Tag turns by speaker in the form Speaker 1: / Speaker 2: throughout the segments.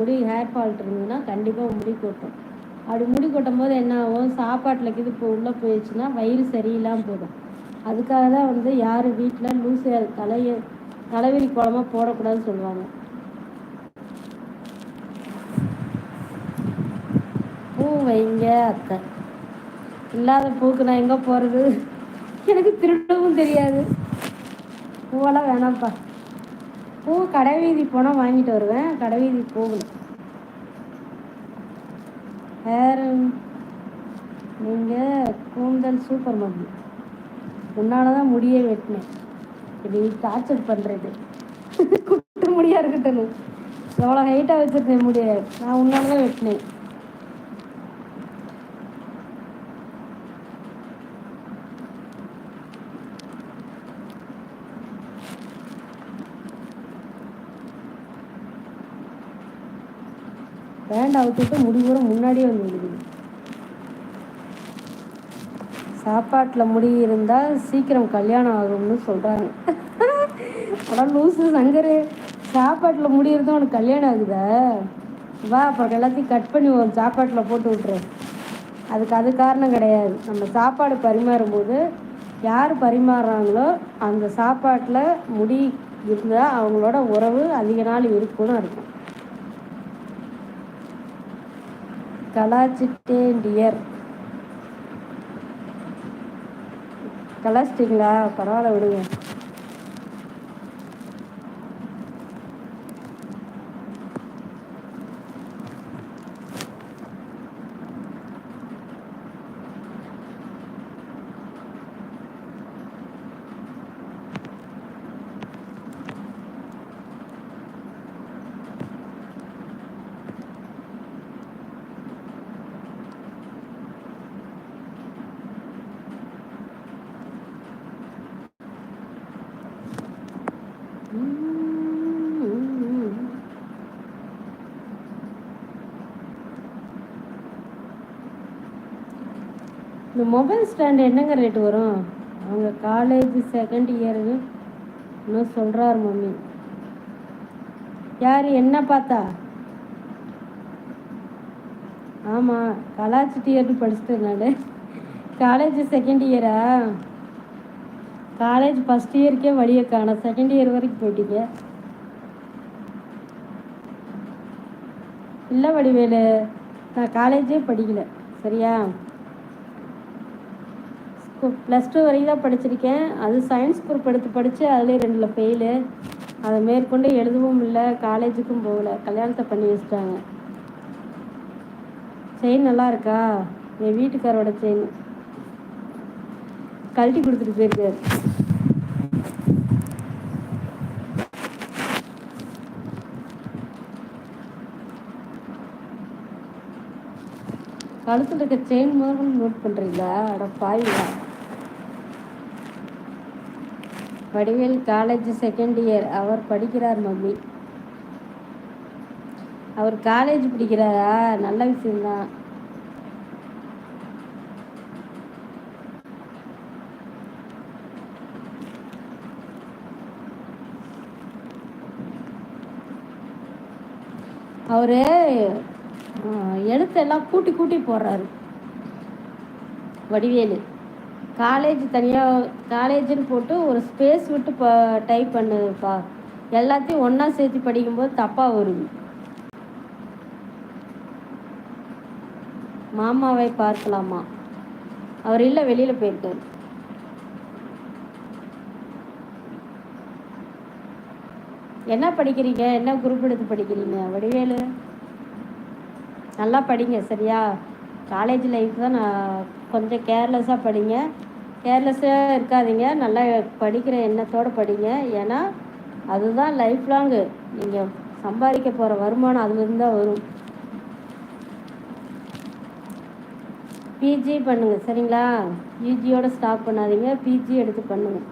Speaker 1: முடி hair fault இருந்ததுன்னா கண்டிப்பாக முடி கொட்டும். அப்படி முடி கொட்டும் போது என்ன ஆகும், சாப்பாட்டில் இது இப்போ உள்ளே போயிடுச்சுன்னா வயிறு சரியில்லாமல் போயிடும். அதுக்காக தான் வந்து யார் வீட்டில் லூஸ் தலைவிரி குழம்பா போடக்கூடாதுன்னு சொல்லுவாங்க. பூ வைங்க அத்தை. இல்லாத பூக்கு நான் எங்கே போகிறது? எனக்கு திருடவும் தெரியாது. பூவெல்லாம் வேணாம்ப்பா. பூ கடை வீதி போனால் வாங்கிட்டு வருவேன். கடை வீதி போகல. வேறு நீங்கள் கூந்தல் சூப்பர் மம்மி. உன்னால தான் முடியே வெட்டினேன். இப்படி டார்ச்சர் பண்ணுறது. குட்டு முடியாக இருக்கட்டும். எவ்வளோ ஹைட்டாக வச்சுருந்தேன் முடிய. நான் உன்னால தான் வெட்டினேன். வேண்டாம் அவுத்துட்டு முடி கூட முன்னாடியே வந்து விடுது. சாப்பாட்டில் முடி இருந்தால் சீக்கிரம் கல்யாணம் ஆகும்னு சொல்கிறாங்க. அதான் லூஸு சங்கரு. சாப்பாட்டில் முடி இருந்தால் உனக்கு கல்யாணம் ஆகுதா? வா அப்புறம் எல்லாத்தையும் கட் பண்ணி ஒரு சாப்பாட்டில் போட்டு விட்ரு. அது காரணம் கிடையாது. நம்ம சாப்பாடு பரிமாறும்போது யார் பரிமாறுறாங்களோ அந்த சாப்பாட்டில் முடி இருந்தால் அவங்களோட உறவு அதிக நாள் இருக்குன்னு இருக்கும். கலாச்சிட்டேன் டியர். கலாச்சிட்டிங்களா? பரவாயில்ல விடுங்க. இந்த மொபைல் ஸ்டாண்டு என்னங்க ரேட்டு வரும்? அவங்க காலேஜ் செகண்ட் இயரு இன்னும் சொல்கிறார் மம்மி. யார் என்ன பார்த்தா? ஆமாம் கலாச்சிட்டு இயர்னு படிச்சுட்டேன் நான். காலேஜ் செகண்ட் இயரா? காலேஜ் ஃபஸ்ட் இயருக்கே வழியை காணும். செகண்ட் இயர் வரைக்கும் போயிட்டீங்க. இல்லை வடிவேலு, நான் காலேஜே படிக்கல சரியா. +2 வரைக்கும் தான் படிச்சிருக்கேன். அது சயின்ஸ் குரூப் எடுத்து படித்து அதிலே 2 ஃபெயிலு. அதை மேற்கொண்டு எழுதவும் இல்லை, காலேஜுக்கும் போகல. கல்யாணத்தை பண்ணி வச்சிட்டாங்க. செயின் நல்லா இருக்கா? என் வீட்டுக்காரோட செயின் கழட்டி கொடுத்துட்டு போயிருக்காரு. கழுத்தில் இருக்க செயின் முதல் நோட் பண்ணுறீங்களா? அட பாய்ங்களா. Vadivel college second year. அவர் படிக்கிறார் மம்மி. அவர் காலேஜ் படிக்கிறாரா? நல்ல விஷயம்தான். அவர் எழுத்தெல்லாம் கூட்டி கூட்டி போடுறாரு வடிவேலு. காலேஜ் தனியாக காலேஜுன்னு போட்டு ஒரு ஸ்பேஸ் விட்டு டைப் பண்ணுப்பா. எல்லாத்தையும் ஒன்றா சேர்த்து படிக்கும்போது தப்பாக வருது. மாமாவை பார்க்கலாமா? அவர் இல்லை, வெளியில் போயிருக்காரு. என்ன படிக்கிறீங்க? என்ன குரூப் எடுத்து படிக்கிறீங்க வடிவேலு? நல்லா படிங்க சரியா. காலேஜ் லைஃப் தான். நான் கொஞ்சம் கேர்லெஸ்ஸாக படிங்க. கேர்லெஸ்ஸாக இருக்காதீங்க. நல்லா படிக்கிற எண்ணத்தோடு படிங்க. ஏன்னா அதுதான் லைஃப் லாங்கு. நீங்கள் சம்பாதிக்க போகிற வருமானம் அதுலேருந்து தான் வரும். பிஜி பண்ணுங்கள் சரிங்களா. யூஜியோடு ஸ்டாப் பண்ணாதீங்க, பிஜி எடுத்து பண்ணுங்கள்.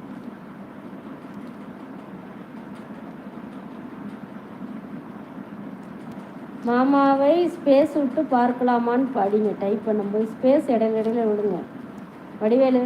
Speaker 1: மாமாவை ஸ்பேஸ் விட்டு பார்க்கலாமான்னு படிங்க. டைப் பண்ணும்போது ஸ்பேஸ் இடையில விடுங்க வடிவேலு.